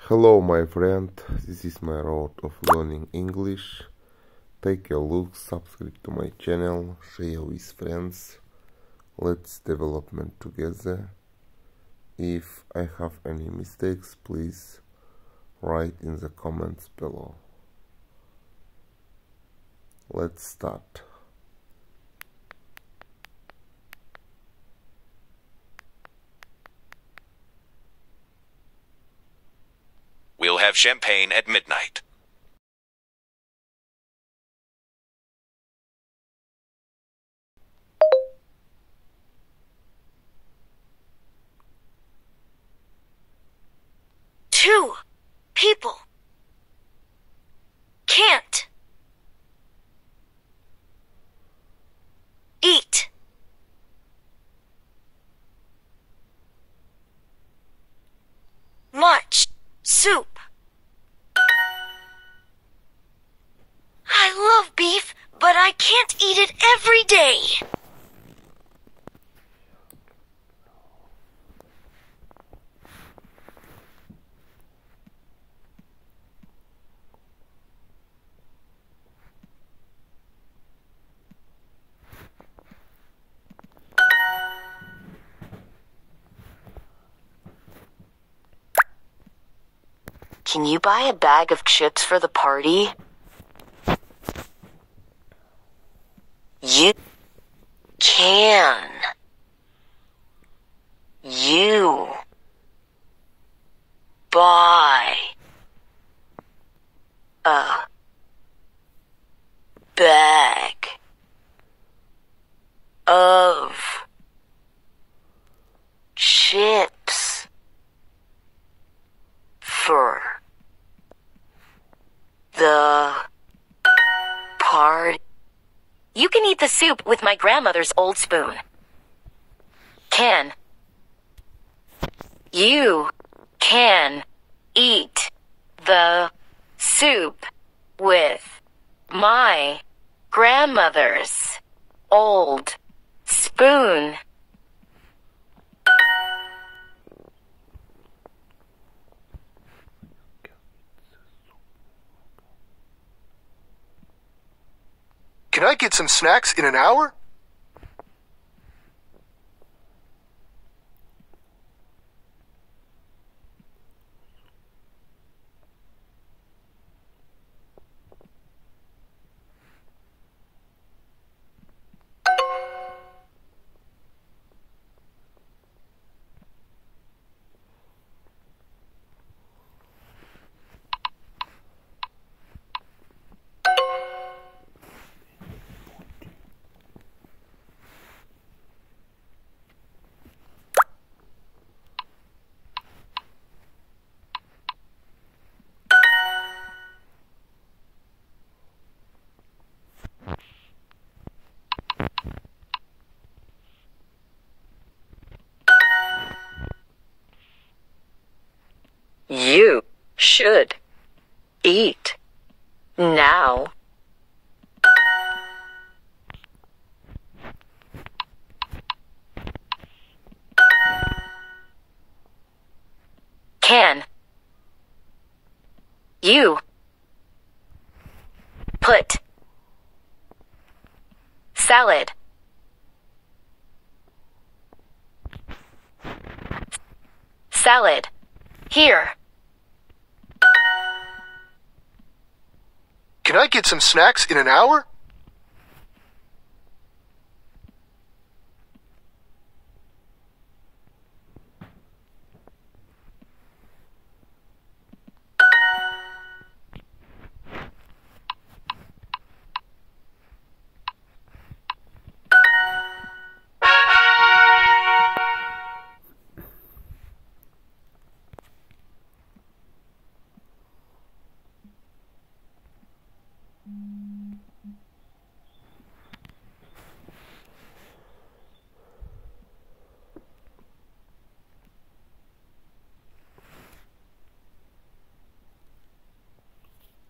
Hello my friend, this is my road of learning English. Take a look, subscribe to my channel, share with friends. Let's development together. If I have any mistakes, please write in the comments below. Let's start. We'll have champagne at midnight. Two people can't eat much soup. I love beef, but I can't eat it every day. Can you buy a bag of chips for the party? You can. You buy a bag of chips for the party. You can eat the soup with my grandmother's old spoon. Can. You can eat the soup with my grandmother's old spoon. Can I get some snacks in an hour? You should eat now. Can you put salad here? Can I get some snacks in an hour?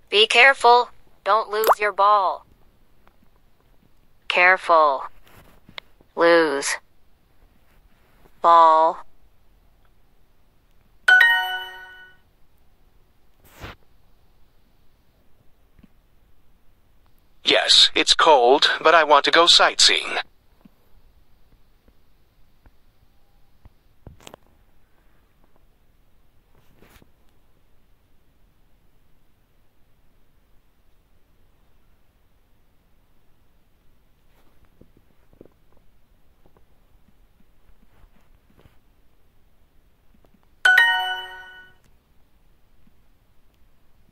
Be careful. Don't lose your ball. Careful. Lose. Ball. It's cold, but I want to go sightseeing.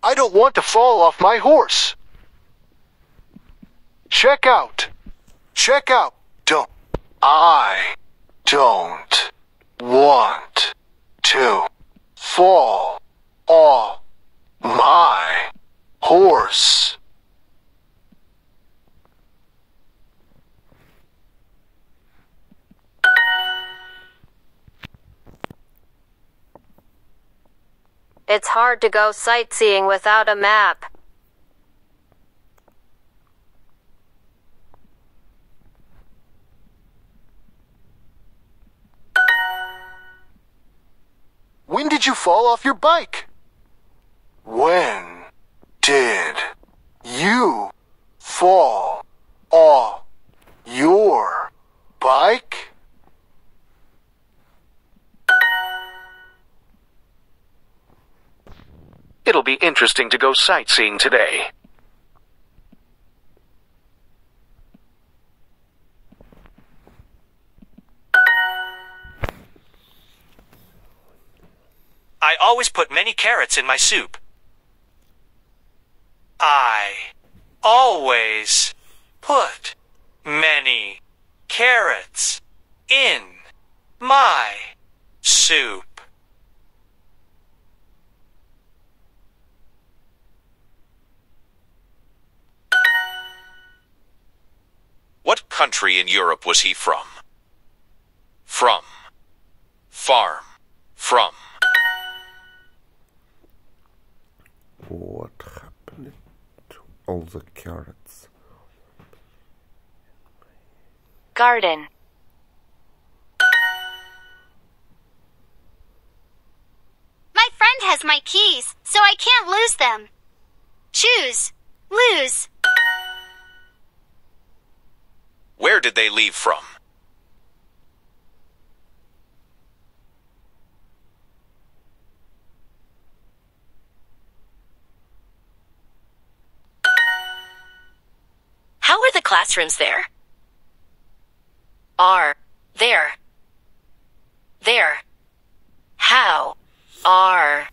I don't want to fall off my horse. Check out. Check out. I don't want to fall off my horse. It's hard to go sightseeing without a map. When did you fall off your bike? When did you fall off your bike? It'll be interesting to go sightseeing today. I always put many carrots in my soup. I always put many carrots in my soup. What country in Europe was he from? From. Farm. From. What happened to all the carrots? Garden. My friend has my keys, so I can't lose them. Choose. Lose. Where did they leave from? How are the classrooms there? Are there. There. How are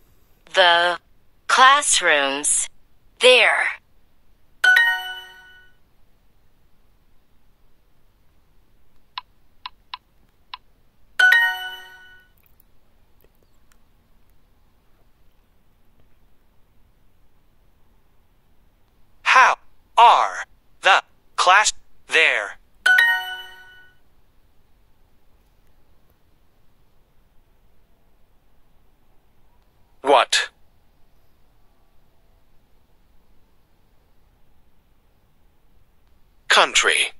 the classrooms there? How are the class there? What? Country.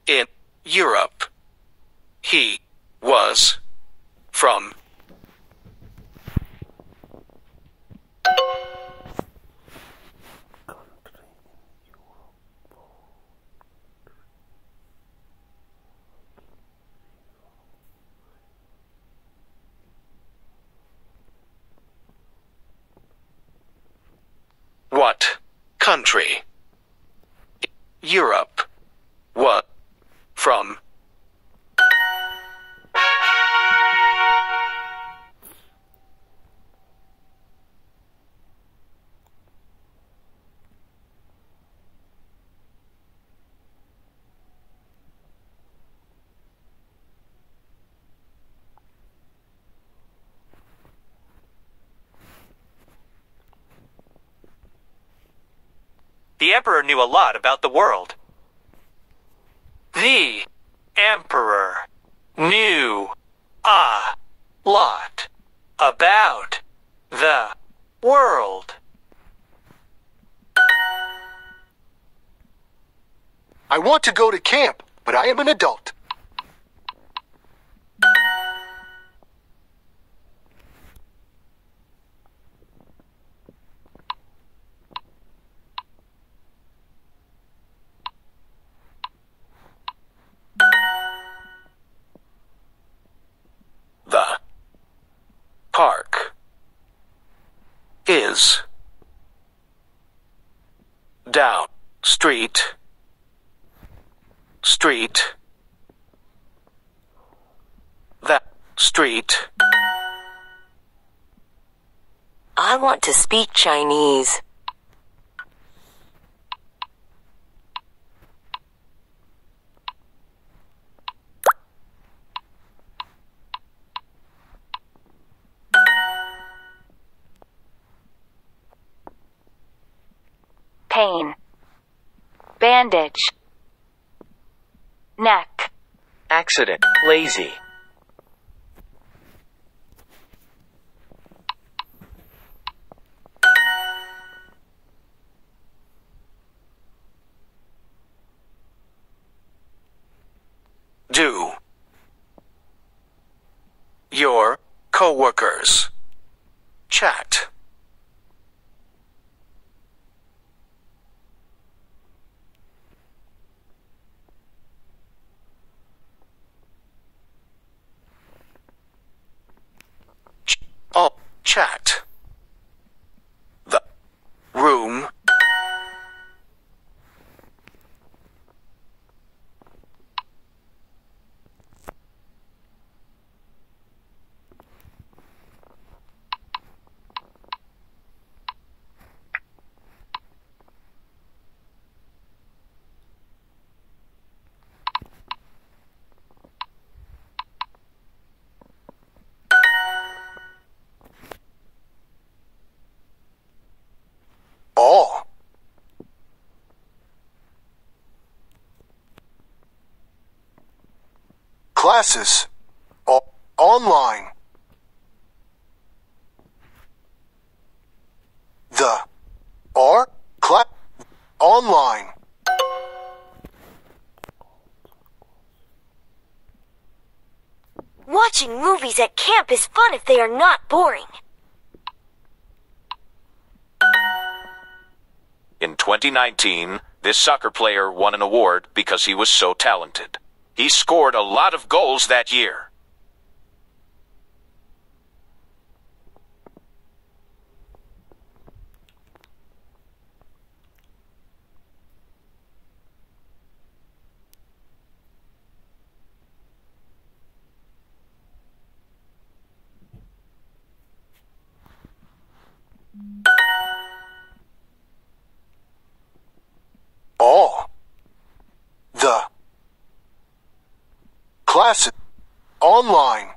In Europe. He was from. What country? Europe. What from? The emperor knew a lot about the world. The emperor knew a lot about the world. I want to go to camp, but I am an adult. is. Down, street, street. That, street. I want to speak Chinese. Pain. Bandage. Neck. Accident. Lazy. Do. Your coworkers. Chat. Oh, chat. The room. All. Classes. Online. The. Are. Online. Watching movies at camp is fun if they are not boring. In 2019, this soccer player won an award because he was so talented. He scored a lot of goals that year. All. The. Classes. Online.